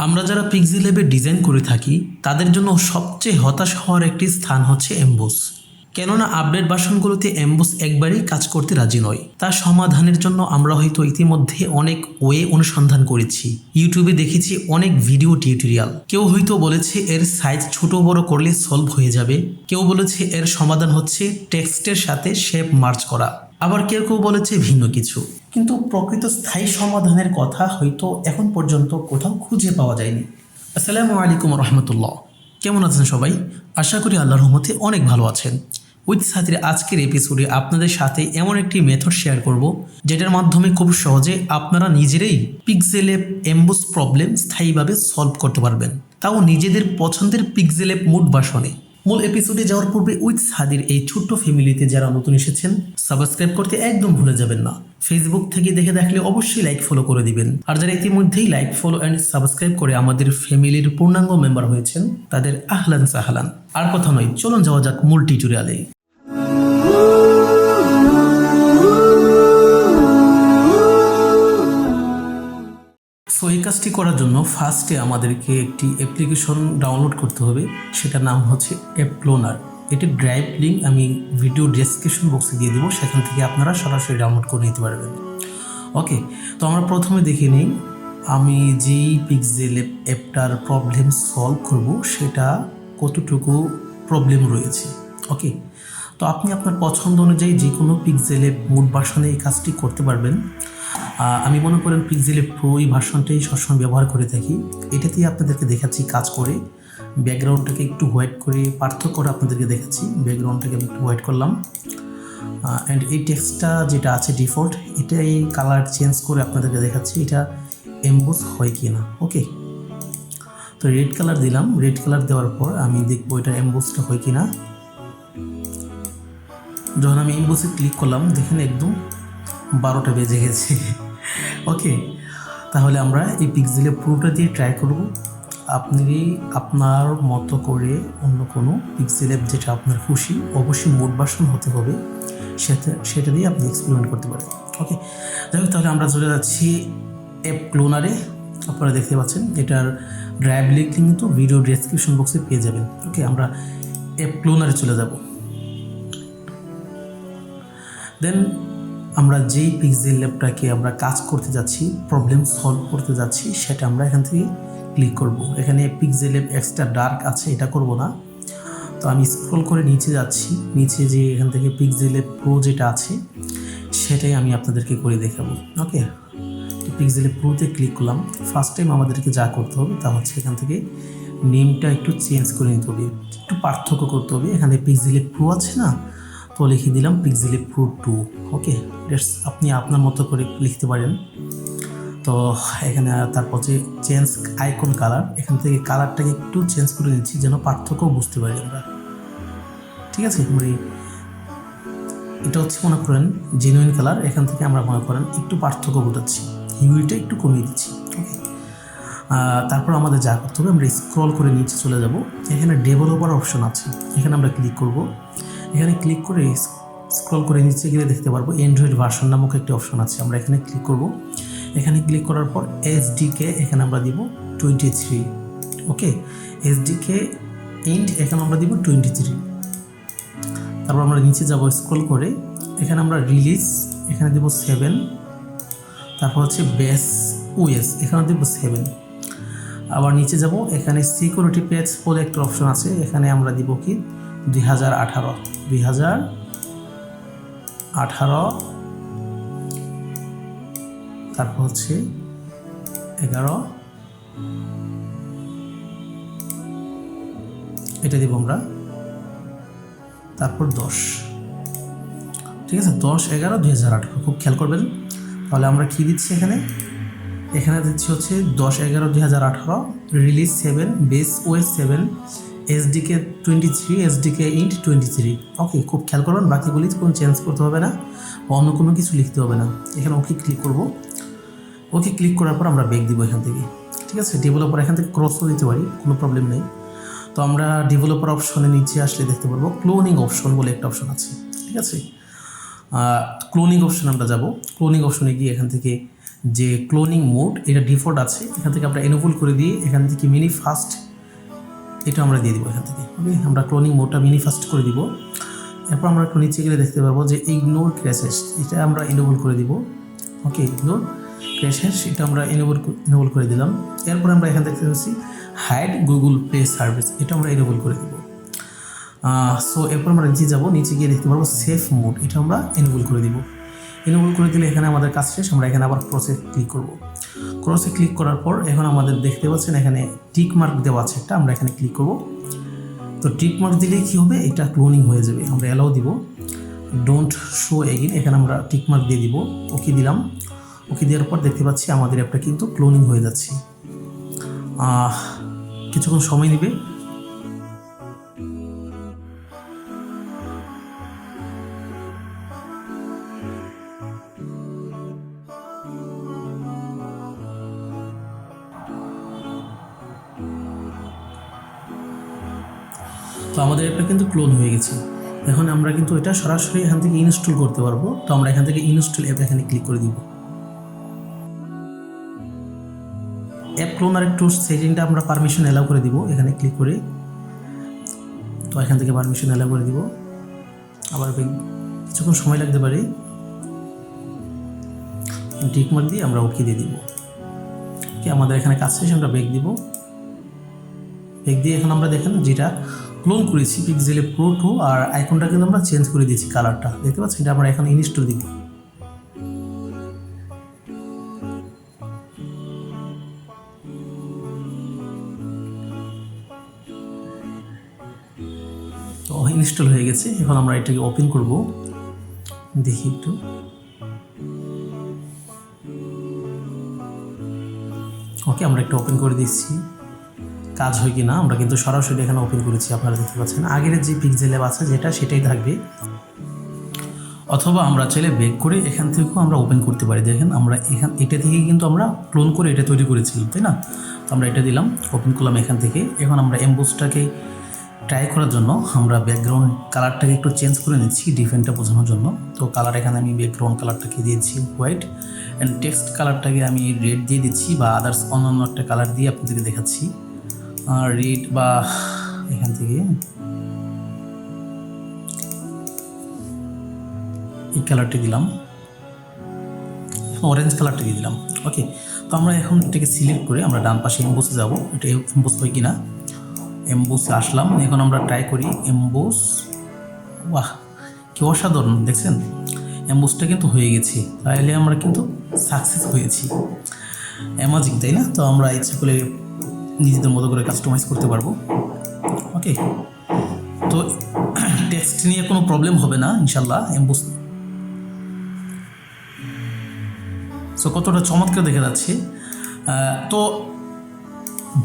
আমরা যারা পিক্সেল্যাবে ডিজাইন করে থাকি তাদের জন্য সবচেয়ে হতাশ হওয়ার একটি স্থান হচ্ছে এমবোস। কেননা আপডেট ভার্সনগুলোতে এমবোস একবারেই কাজ করতে রাজি নয়। তার সমাধানের জন্য আমরা হয়তো ইতিমধ্যে অনেক ওয়ে অনুসন্ধান করেছি, ইউটিউবে দেখেছি অনেক ভিডিও টিউটোরিয়াল। কেউ হয়তো বলেছে এর সাইজ ছোট বড় করলে সলভ হয়ে যাবে, কেউ বলেছে এর সমাধান হচ্ছে টেক্সটের সাথে শেপ মার্জ করা, আবার কেউ কেউ বলেছে ভিন্ন কিছু। কিন্তু প্রকৃত স্থায়ী সমাধানের কথা হয়তো এখন পর্যন্ত কোথাও খুঁজে পাওয়া যায়নি। আসসালামু আলাইকুম রহমতুল্লাহ, কেমন আছেন সবাই? আশা করি আল্লাহর রহমতে অনেক ভালো আছেন। WithSadiর আজকের এপিসোডে আপনাদের সাথে এমন একটি মেথড শেয়ার করব যেটার মাধ্যমে খুব সহজে আপনারা নিজেরাই পিক্সেল্যাব এমবোস প্রবলেম স্থায়ীভাবে সলভ করতে পারবেন, তাও নিজেদের পছন্দের পিক্সেল্যাব মুড ভার্সনে। মূল এপিসোডে যাওয়ার পূর্বে WithSadiর এই ছোট্ট ফ্যামিলিতে যারা নতুন এসেছেন সাবস্ক্রাইব করতে একদম ভুলে যাবেন না। ফেসবুক থেকে দেখে থাকলে অবশ্যই লাইক ফলো করে দিবেন, আর যারা ইতিমধ্যেই লাইক ফলো অ্যান্ড সাবস্ক্রাইব করে আমাদের ফ্যামিলির পূর্ণাঙ্গ মেম্বার হয়েছেন তাদের আহলান সাহলান। আর কথা নয়, চলুন যাওয়া যাক মূল টিউটোরিয়ালে। সো এই কাজটি করার জন্য ফার্স্টে আমাদেরকে একটি অ্যাপ্লিকেশন ডাউনলোড করতে হবে, সেটার নাম হচ্ছে অ্যাপলোনার। এটির ড্রাইভ লিঙ্ক আমি ভিডিও ডেসক্রিপশন বক্সে দিয়ে দেবো, সেখান থেকে আপনারা সরাসরি ডাউনলোড করে নিতে পারবেন। ওকে, তো আমরা প্রথমে দেখে নিই আমি যেই পিক্সেল্যাব অ্যাপটার প্রবলেম সলভ করব সেটা কতটুকু প্রবলেম রয়েছে। ওকে, তো আপনি আপনার পছন্দ অনুযায়ী যে কোনো পিক্সেল্যাব মুড ভার্সনে এই কাজটি করতে পারবেন। আমি মনে করেন পিক্সেল্যাব প্রো এই ভার্সনটাই সবসময় ব্যবহার করে থাকি। এটাতেই আপনাদেরকে দেখাচ্ছি কাজ করে। ব্যাকগ্রাউন্ডটাকে একটু হোয়াইট করে পার্থক্য করে আপনাদেরকে দেখাচ্ছি। ব্যাকগ্রাউন্ডটাকে আমি একটু হোয়াইট করলাম, অ্যান্ড এই টেক্সটটা যেটা আছে ডিফল্ট এটাই কালার চেঞ্জ করে আপনাদেরকে দেখাচ্ছি এটা এমবোস হয় কি না। ওকে, তো রেড কালার দিলাম। রেড কালার দেওয়ার পর আমি দেখবো এটা এমবোসটা হয় কি না। যখন আমি এমবোসে ক্লিক করলাম দেখেন একদম 12টা বেজে গেছে। ওকে, তাহলে আমরা এই পিক্সেল্যাব প্রোটা দিয়ে ট্রাই করব। আপনি আপনার মতো করে অন্য কোনো পিক্সেল্যাব যেটা আপনার খুশি, অবশ্যই মুড ভার্সন হতে হবে, সেটা দিয়ে আপনি এক্সপেরিমেন্ট করতে পারেন। ওকে, যাই হোক, তাহলে আমরা চলে যাচ্ছি অ্যাপলোনারে। আপনারা দেখতে পাচ্ছেন এটার ড্রাইভ লিঙ্ক কিন্তু ভিডিও ডেসক্রিপশন বক্সে পেয়ে যাবেন। ওকে, আমরা অ্যাপলোনারে চলে যাব। দেন আমরা যেই পিক্সেল্যাবটাকে আমরা কাজ করতে যাচ্ছি, প্রবলেম সলভ করতে যাচ্ছি, সেটা আমরা এখান থেকে ক্লিক করব। এখানে পিক্সেল্যাব এক্সট্রা ডার্ক আছে, এটা করব না। তো আমি স্ক্রল করে নিচে যাচ্ছি, নিচে যে এখান থেকে পিক্সেল্যাব প্রো যেটা আছে সেটাই আমি আপনাদেরকে করে দেখাবো। ওকে, তো পিক্সেল্যাব প্রোতে ক্লিক করলাম। ফার্স্ট টাইম আমাদেরকে যা করতে হবে তা হচ্ছে এখান থেকে নেমটা একটু চেঞ্জ করে নিতে হবে, একটু পার্থক্য করতে হবে। এখানে পিক্সেল্যাব প্রো আছে না, তো লিখে দিলাম পিক্সেল্যাব প্রো 2। ওকে, আপনি আপনার মতো করে লিখতে পারেন। তো এখানে তারপর যে চেঞ্জ আইকন কালার, এখান থেকে কালারটাকে একটু চেঞ্জ করে নিচ্ছি যেন পার্থক্য বুঝতে পারি আমরা। ঠিক আছে, মানে এটা হচ্ছে মনে করেন জেনুইন কালার, এখান থেকে আমরা মনে করেন একটু পার্থক্য বোঝাচ্ছি, হিউইটা একটু কমিয়ে দিচ্ছি। ওকে, তারপর আমাদের যা করতে হবে আমরা স্ক্রল করে নিচে চলে যাব। এখানে ডেভেলপার অপশন আছে, এখানে আমরা ক্লিক করব। এখানে ক্লিক করে স্ক্রল করে নিচে গেলে দেখতে পারবো অ্যান্ড্রয়েড ভার্সন নামক একটি অপশন আছে, আমরা এখানে ক্লিক করব। এখানে ক্লিক করার পর এসডিকে এখানে আমরা দিব 23। ওকে, এসডিকে ইন্ট এখানে আমরা দিব 23। তারপর আমরা নিচে যাব স্ক্রল করে, এখানে আমরা রিলিজ এখানে দিব 7। তারপর হচ্ছে বেস ওএস এখানে দিব 7। আবার নিচে যাব, এখানে সিকিউরিটি পেজ বলে একটা অপশন আছে, এখানে আমরা দিব কি 2018। তারপর হচ্ছে 11, এটা দিব আমরা। তারপর 10, ঠিক আছে, 10/11/2018 খুব খেয়াল করবেন। তাহলে আমরা কি দিচ্ছি এখানে দিচ্ছি হচ্ছে 10/11/2018, release 7, base OS 7, SDK 23, SDK int 23। ওকে, খুব খেয়াল করবেন, বাকিগুলি কোনো চেঞ্জ করতে হবে না, অন্য কোনো কিছু লিখতে হবে না। এখানে ওকে ক্লিক করব। ওকে ক্লিক করার পর আমরা ব্যাক দিব এখান থেকে। ঠিক আছে, ডেভেলপার এখান থেকে ক্রসও দিতে পারি, কোনো প্রবলেম নেই। তো আমরা ডেভেলপার অপশনে নিচে আসলে দেখতে পারবো ক্লোনিং অপশন বলে একটা অপশন আছে। ঠিক আছে, ক্লোনিং অপশনে আমরা যাব। ক্লোনিং অপশনে গিয়ে এখান থেকে যে ক্লোনিং মোড এটা ডিফল্ট আছে, এখান থেকে আমরা এনেবল করে দিয়ে এখান থেকে মিনি ফাস্ট এটা আমরা দিয়ে দিব এখান থেকে। ওকে, আমরা ক্লোনিং মোডটা মিনি ফাস্ট করে দিব। এরপর আমরা একটু নিচে গেলে দেখতে পারবো যে ইগনোর ক্র্যাশেস এটা আমরা এনেবল করে দিব। ওকে, ইগনোর ক্র্যাশেস এটা আমরা এনেবল করে দিলাম। এরপর আমরা এখান থেকে দেখতে হাইড গুগল প্লে সার্ভিস এটা আমরা এনেবল করে দিব। সো এরপর আমরা নিচে যাব, নিচে গিয়ে দেখতে পারবো সেফ মোড এটা আমরা এনেবল করে দিব। এনেবল করে দিলে এখানে আমাদের কাজ শেষ। আমরা এখানে আবার ক্রসে ক্লিক করব। ক্রসে ক্লিক করার পর এখন আমাদের দেখতে পাচ্ছেন এখানে টিক মার্ক দেওয়া আছে একটা, আমরা এখানে ক্লিক করব। তো টিক মার্ক দিলে কী হবে, এটা ক্লোনিং হয়ে যাবে। আমরা অ্যালাউ দিব, ডোন্ট শো এগেইন এখানে আমরা টিক মার্ক দিয়ে দিব। ওকে দিলাম। ওকে দেওয়ার পর দেখতে পাচ্ছি আমাদের অ্যাপটা কিন্তু ক্লোনিং হয়ে যাচ্ছে। কিছুক্ষণ সময় নেবে। তো আমাদের অ্যাপটা কিন্তু ক্লোন হয়ে গেছে। এখন আমরা কিন্তু এটা সরাসরি এখান থেকে ইনস্টল করতে পারবো। তো আমরা এখান থেকে ইনস্টল অ্যাপ এখানে ক্লিক করে দিব। অ্যাপ ক্লোনার একটু সেটিংটা আমরা পারমিশন অ্যালাউ করে দিব এখানে ক্লিক করে। তো এখান থেকে পারমিশন অ্যালাউ করে দিব। আবার কিছুক্ষণ সময় লাগতে পারে। টিক মার্ক দিয়ে আমরা ওকে দিয়ে দিব। ওকে, আমাদের এখানে কাজ শেষ। আমরা ব্যাক দিব। ব্যাক দিয়ে এখন আমরা দেখেন যেটা ক্লোন করেছি পিক্সেলেব প্রো 2 আর আইকনটা কিন্তু আমরা চেঞ্জ করে দিয়েছি, কালারটা দেখতে পাচ্ছেন। এটা আমরা এখন ইনস্টল দিব। তো ইনস্টল হয়ে গেছে। এখন আমরা এটাকে ওপেন করব, দেখি একটু। ওকে, আমরা একটু ওপেন করে দিচ্ছি, কাজ হয় কি না। আমরা কিন্তু সরাসরি এখানে ওপেন করেছি, আপনারা দেখতে পাচ্ছেন। আগের যে পিক্সেলab আছে যেটা সেটাই থাকবে, অথবা আমরা চাইলে ব্যাক করে এখান থেকেও আমরা ওপেন করতে পারি। দেখেন আমরা এটা থেকে কিন্তু আমরা ক্লোন করে এটা তৈরি করেছিলাম, তাই না? তো আমরা এটা দিলাম, ওপেন করলাম এখান থেকে। এখন আমরা এমবোসটাকে ট্রাই করার জন্য আমরা ব্যাকগ্রাউন্ড কালারটাকে একটু চেঞ্জ করে নিচ্ছি ডিফারেন্টটা বোঝানোর জন্য। তো কালার এখানে আমি ব্যাকগ্রাউন্ড কালারটাকে দিয়েছি হোয়াইট, অ্যান্ড টেক্সট কালারটাকে আমি রেড দিয়ে দিচ্ছি, বা আদার্স অন্যান্য একটা কালার দিয়ে আপনাদেরকে দেখাচ্ছি। রেড বা এখান থেকে এই কালারটি দিলাম, অরেঞ্জ কালারটি দিয়ে দিলাম। ওকে, তো আমরা এখন এটাকে সিলেক্ট করে আমরা ডান পাশে এমবোসে যাব। এটা এমবোস হয় কিনা, এমবোসে আসলাম। এখন আমরা ট্রাই করি এমবোস। বাহ, কি অসাধারণ দেখছেন, এমবোসটা কিন্তু হয়ে গেছে। তাহলে আমরা কিন্তু সাকসেস হয়েছি। অ্যামাজিং, তাই না? তো আমরা ইচ্ছা করে নিজেদের মতো করে কাস্টমাইজ করতে পারবো। ওকে, তো টেক্সট নিয়ে কোনো প্রবলেম হবে না ইনশাল্লাহ। এমবোস সো কতটা চমৎকার দেখা যাচ্ছে। তো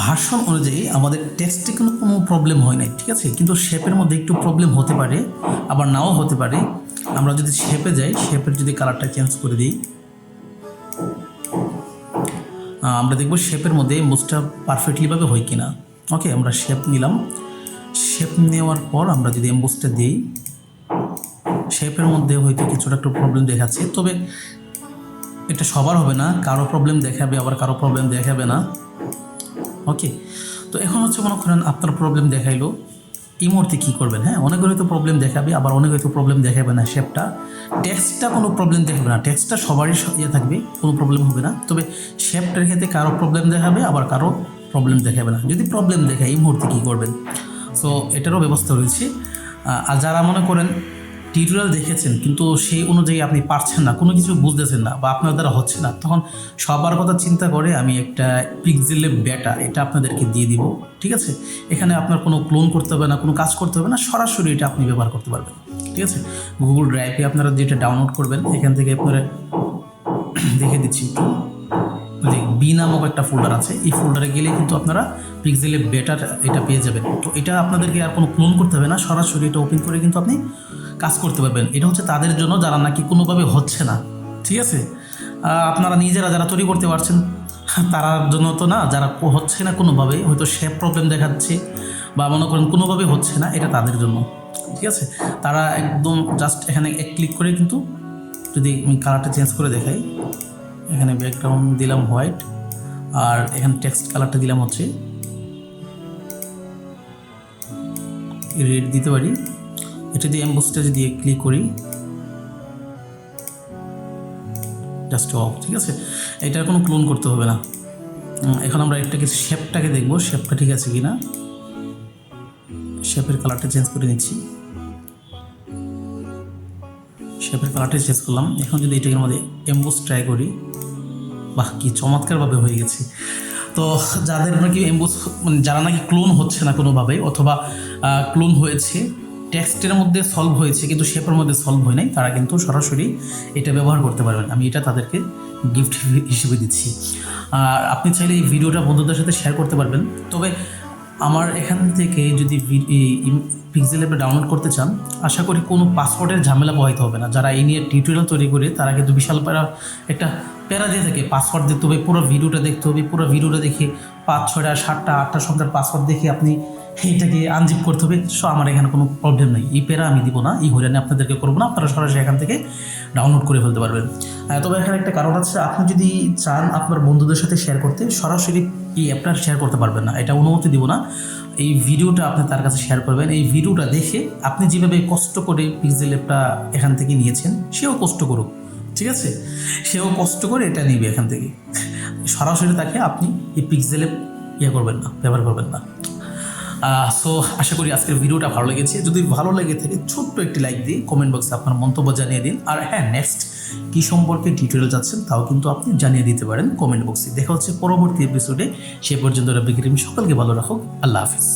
ভার্সন অনুযায়ী আমাদের টেক্সটে কোনো প্রবলেম হয় নাই, ঠিক আছে? কিন্তু শেপের মধ্যে একটু প্রবলেম হতে পারে, আবার নাও হতে পারে। আমরা যদি শেপে যাই, শেপের যদি কালারটা চেঞ্জ করে দিই, আমরা দেখব শেপের মধ্যে এমবোসটা পারফেক্টলিভাবে হয় কিনা। ওকে, আমরা শেপ নিলাম। শেপ নেওয়ার পর আমরা যদি এমবোসটা দিই, শেপের মধ্যে হয়তো কিছুটা একটু প্রবলেম দেখাচ্ছে। তবে এটা সবার হবে না, কারো প্রবলেম দেখাবে, আবার কারো প্রবলেম দেখাবে না। ওকে, তো এখন হচ্ছে মনে করেন আপনার প্রবলেম দেখাইলো, এই মুহূর্তে কী করবেন? হ্যাঁ, অনেক হয়তো প্রবলেম দেখাবে, আবার অনেক হয়তো প্রবলেম দেখাবে না। শেপটা, টেক্সটটা কোনো প্রবলেম দেখাবে না। টেক্সটটা সবারই ইয়ে থাকবে, কোনো প্রবলেম হবে না। তবে শেপটার ক্ষেত্রে কারো প্রবলেম দেখাবে, আবার কারো প্রবলেম দেখাবে না। যদি প্রবলেম দেখায় এই মুহূর্তে কী করবেন? সো এটারও ব্যবস্থা রয়েছে। আর যারা মনে করেন টিউটোরিয়াল দেখেছেন কিন্তু সেই অনুযায়ী আপনি পারছেন না, কোনো কিছু বুঝতেছেন না, বা আপনার দ্বারা হচ্ছে না, তখন সবার কথা চিন্তা করে আমি একটা পিক্সেলেব বেটা এটা আপনাদেরকে দিয়ে দিব, ঠিক আছে? এখানে আপনার কোনো ক্লোন করতে হবে না, কোনো কাজ করতে হবে না, সরাসরি এটা আপনি ব্যবহার করতে পারবেন, ঠিক আছে? গুগল ড্রাইভে আপনারা যেটা ডাউনলোড করবেন, এখান থেকে আপনারা দেখে দিচ্ছি একটু, বি নামক একটা ফোল্ডার আছে। এই ফোল্ডারে গেলে কিন্তু আপনারা পিক্সেলেব বেটার এটা পেয়ে যাবেন। তো এটা আপনাদেরকে আর কোনো ক্লোন করতে হবে না, সরাসরি এটা ওপেন করে কিন্তু আপনি কাজ করতে পারবেন। এটা হচ্ছে তাদের জন্য যারা নাকি কোনোভাবে হচ্ছে না, ঠিক আছে? আপনারা নিজেরা যারা তৈরি করতে পারছেন তার জন্য তো না, যারা হচ্ছে না কোনোভাবে, হয়তো শেপ প্রবলেম দেখাচ্ছে বা মনে করেন কোনোভাবে হচ্ছে না, এটা তাদের জন্য, ঠিক আছে? তারা একদম জাস্ট এখানে এক ক্লিক করে কিন্তু, যদি আমি কালারটা চেঞ্জ করে দেখাই, এখানে ব্যাকগ্রাউন্ড দিলাম হোয়াইট, আর এখানে টেক্সট কালারটা দিলাম হচ্ছে রেড দিতে পারি। এটা দিয়ে এমবসটা যদি ক্লিক করি জাস্ট অফ, ঠিক আছে। এটার কোনো ক্লোন করতে হবে না। এখন আমরা এটাকে শেপটাকে দেখবো, শেপটা ঠিক আছে কিনা। শেপের কালারটা চেঞ্জ করে নিচ্ছি, শেপের কালারটা চেঞ্জ করলাম। এখন যদি এটাকে আমাদের এমবস ট্রাই করি, বাহ কি চমৎকারভাবে হয়ে গেছে। তো যাদের নাকি এমবস মানে যারা নাকি ক্লোন হচ্ছে না কোনোভাবে, অথবা ক্লোন হয়েছে টেক্সটের মধ্যে সলভ হয়েছে কিন্তু শেপের মধ্যে সলভ হয় নাই, তারা কিন্তু সরাসরি এটা ব্যবহার করতে পারবেন। আমি এটা তাদেরকে গিফট হিসেবে দিচ্ছি। আর আপনি চাইলে এই ভিডিওটা বন্ধুদের সাথে শেয়ার করতে পারবেন। তবে আমার এখান থেকে যদি পিক্সেলল্যাবে ডাউনলোড করতে চান, আশা করি কোনো পাসওয়ার্ডের ঝামেলা পোহাইতে হবে না। যারা এই নিয়ে টিউটোরিয়াল তৈরি করে তারা কিন্তু বিশাল একটা প্যারা দিয়ে থাকে, পাসওয়ার্ড দিতে হবে, পুরো ভিডিওটা দেখতে হবে, পুরো ভিডিওটা দেখে 5, 6টা 7টা 8টা সংখ্যার পাসওয়ার্ড দেখে আপনি এইটাকে আনজিপ করতে হবে। সো আমার এখানে কোনো প্রবলেম নেই, এই প্যারা আমি দিব না, এই হয়রানি আপনাদেরকে করবো না, আপনারা সরাসরি এখান থেকে ডাউনলোড করে ফেলতে পারবেন। তবে এখানে একটা কারণ আছে, আপনি যদি চান আপনার বন্ধুদের সাথে শেয়ার করতে, সরাসরি এই অ্যাপটা শেয়ার করতে পারবেন না, এটা অনুমতি দিব না। এই ভিডিওটা আপনি তার কাছে শেয়ার করবেন, এই ভিডিওটা দেখে আপনি যেভাবে কষ্ট করে পিক্সেলল্যাবটা এখান থেকে নিয়েছেন সেও কষ্ট করুক, ঠিক আছে, সেও কষ্ট করে এটা নিবে এখান থেকে। সরাসরি তাকে আপনি এই পিক্সেলল্যাব করবেন না, ব্যবহার করবেন না। সো আশা করি আজকের ভিডিওটা ভালো লেগেছে। যদি ভালো লেগে থাকে ছোট্ট একটি লাইক দিয়ে কমেন্ট বক্সে আপনার মন্তব্য জানিয়ে দিন। আর হ্যাঁ, নেক্সট কী সম্পর্কে টিউটোরিয়াল যাচ্ছেন তাও কিন্তু আপনি জানিয়ে দিতে পারেন কমেন্ট বক্সে। দেখা হচ্ছে পরবর্তী এপিসোডে। সে পর্যন্ত রব্বি করিম সকলকে ভালো রাখুক। আল্লাহ হাফিজ।